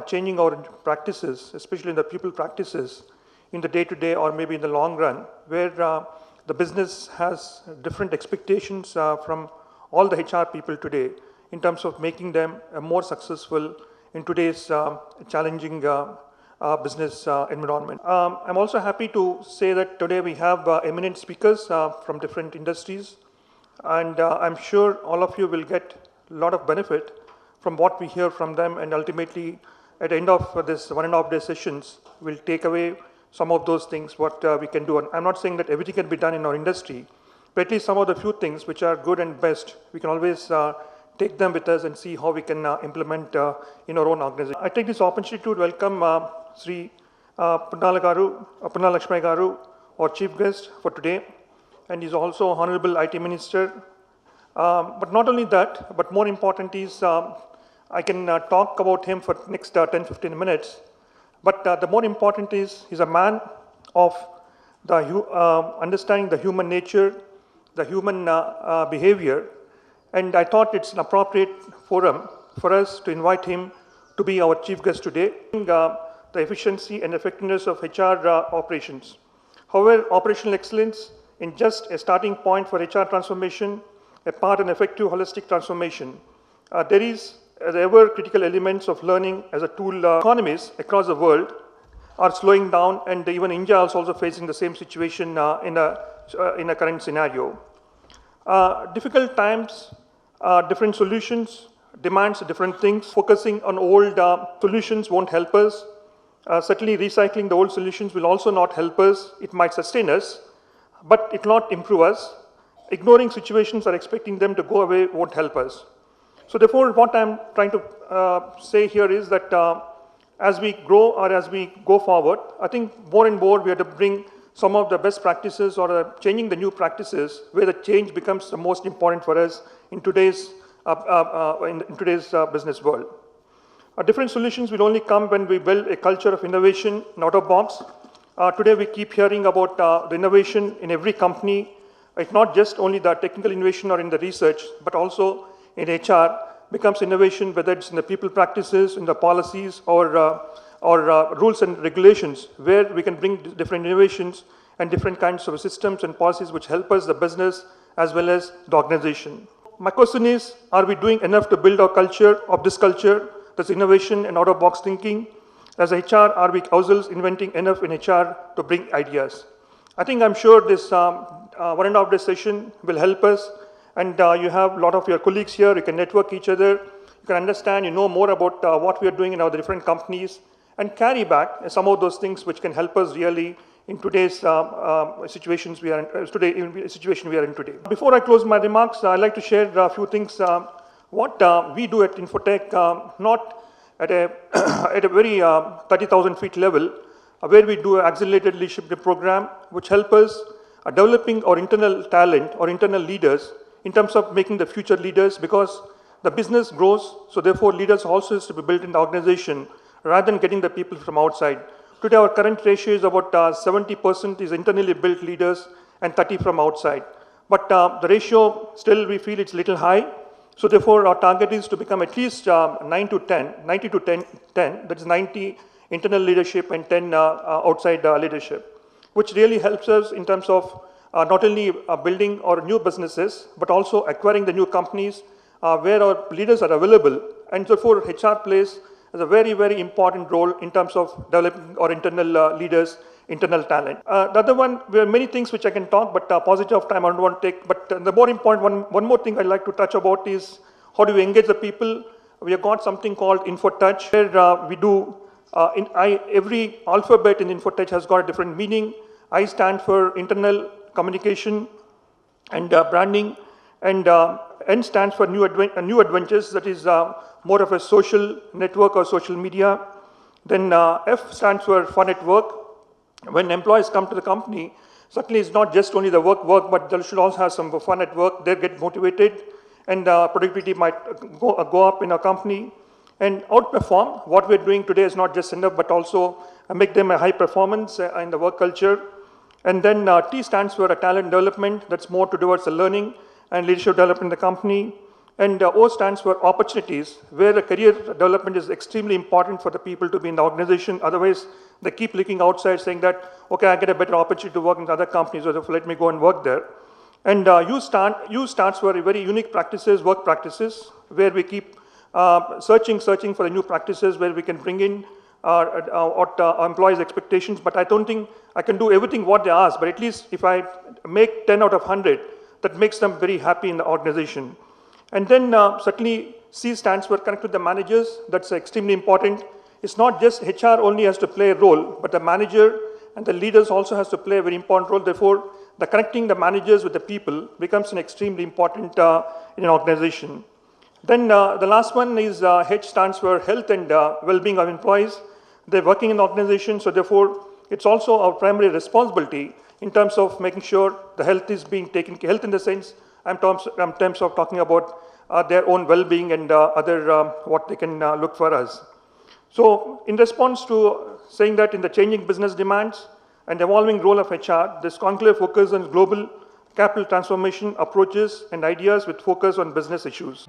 changing our practices, especially in the people practices, in the day-to-day or maybe in the long run, where the business has different expectations from all the HR people today in terms of making them more successful in today's challenging business environment. I'm also happy to say that today we have eminent speakers from different industries, and I'm sure all of you will get a lot of benefit from what we hear from them, and ultimately at the end of this 1.5 day sessions, we'll take away some of those things what we can do. And I'm not saying that everything can be done in our industry, but at least some of the few things which are good and best, we can always take them with us and see how we can implement in our own organization. I take this opportunity to welcome Sri Punnala Lakshmi Garu, our chief guest for today, and he's also Honorable IT Minister. But not only that, but more important is I can talk about him for next 10-15 minutes. But the more important is he's a man of the understanding the human nature, the human behavior, and I thought it's an appropriate forum for us to invite him to be our chief guest today. The efficiency and effectiveness of HR operations. However, operational excellence in just a starting point for HR transformation, a part and effective holistic transformation. There is the ever critical elements of learning as a tool. Economies across the world are slowing down, and even India is also facing the same situation in a current scenario. Difficult times, different solutions, demands different things. Focusing on old solutions won't help us. Certainly recycling the old solutions will also not help us. It might sustain us, but it will not improve us. Ignoring situations or expecting them to go away won't help us. So therefore, what I'm trying to say here is that as we grow or as we go forward, I think more and more we have to bring some of the best practices or changing the new practices where the change becomes the most important for us in today's business world. Different solutions will only come when we build a culture of innovation out of box. Today we keep hearing about the innovation in every company. It's not just only the technical innovation or in the research, but also in HR becomes innovation, whether it's in the people practices, in the policies, or rules and regulations, where we can bring different innovations and different kinds of systems and policies which help us, the business, as well as the organization. My question is, are we doing enough to build our culture of this culture, this innovation and out-of-box thinking? As HR, are we ourselves inventing enough in HR to bring ideas? I'm sure this 1.5 day session will help us, and you have a lot of your colleagues here. You can network each other, you can understand, you know more about what we are doing in our different companies, and carry back some of those things which can help us really in today's situations we are in today. Before I close my remarks, I'd like to share a few things. What we do at Infotech, not at a very 30,000 feet level, where we do an accelerated leadership program, which help us developing our internal talent or internal leaders in terms of making the future leaders, because the business grows, so therefore leaders also has to be built in the organization rather than getting the people from outside. Today our current ratio is about 70% is internally built leaders and 30 from outside. But the ratio still we feel it's a little high. So therefore our target is to become at least 90 to 10, that is 90 internal leadership and 10 outside leadership, which really helps us in terms of not only building our new businesses, but also acquiring the new companies where our leaders are available. And therefore HR plays as a very, very important role in terms of developing our internal leaders, internal talent. The other one, there are many things which I can talk, but positive of time I don't want to take. But the more important one more thing I'd like to touch about is how do we engage the people. We have got something called InfoTouch, where we do, every alphabet in InfoTouch has got a different meaning. I stand for internal communication and branding, and N stands for new adventures, that is more of a social network or social media. Then F stands for fun at work. When employees come to the company, certainly it's not just only the work, but they should also have some fun at work. They get motivated, and productivity might go up in a company and outperform. What we're doing today is not just enough, but also make them a high performance in the work culture. And then T stands for a talent development. That's more towards the learning and leadership development in the company. And O stands for opportunities, where the career development is extremely important for the people to be in the organization. Otherwise, they keep looking outside saying that, okay, I get a better opportunity to work in other companies, so let me go and work there. And U stands for very unique practices, work practices, where we keep searching for the new practices where we can bring in what our employees' expectations. But I don't think I can do everything what they ask, but at least if I make 10 out of 100, that makes them very happy in the organization. And then certainly C stands for connect with the managers. That's extremely important. It's not just HR only has to play a role, but the manager and the leaders also has to play a very important role. Therefore, the connecting the managers with the people becomes an extremely important in an organization. Then the last one is H stands for health and well-being of employees. They're working in the organization, so therefore, it's also our primary responsibility in terms of making sure the health is being taken care of. Health in the sense, in terms of talking about their own well-being and other what they can look for us. So in response to saying that in the changing business demands and evolving role of HR, this conclave focuses on global capital transformation approaches and ideas with focus on business issues.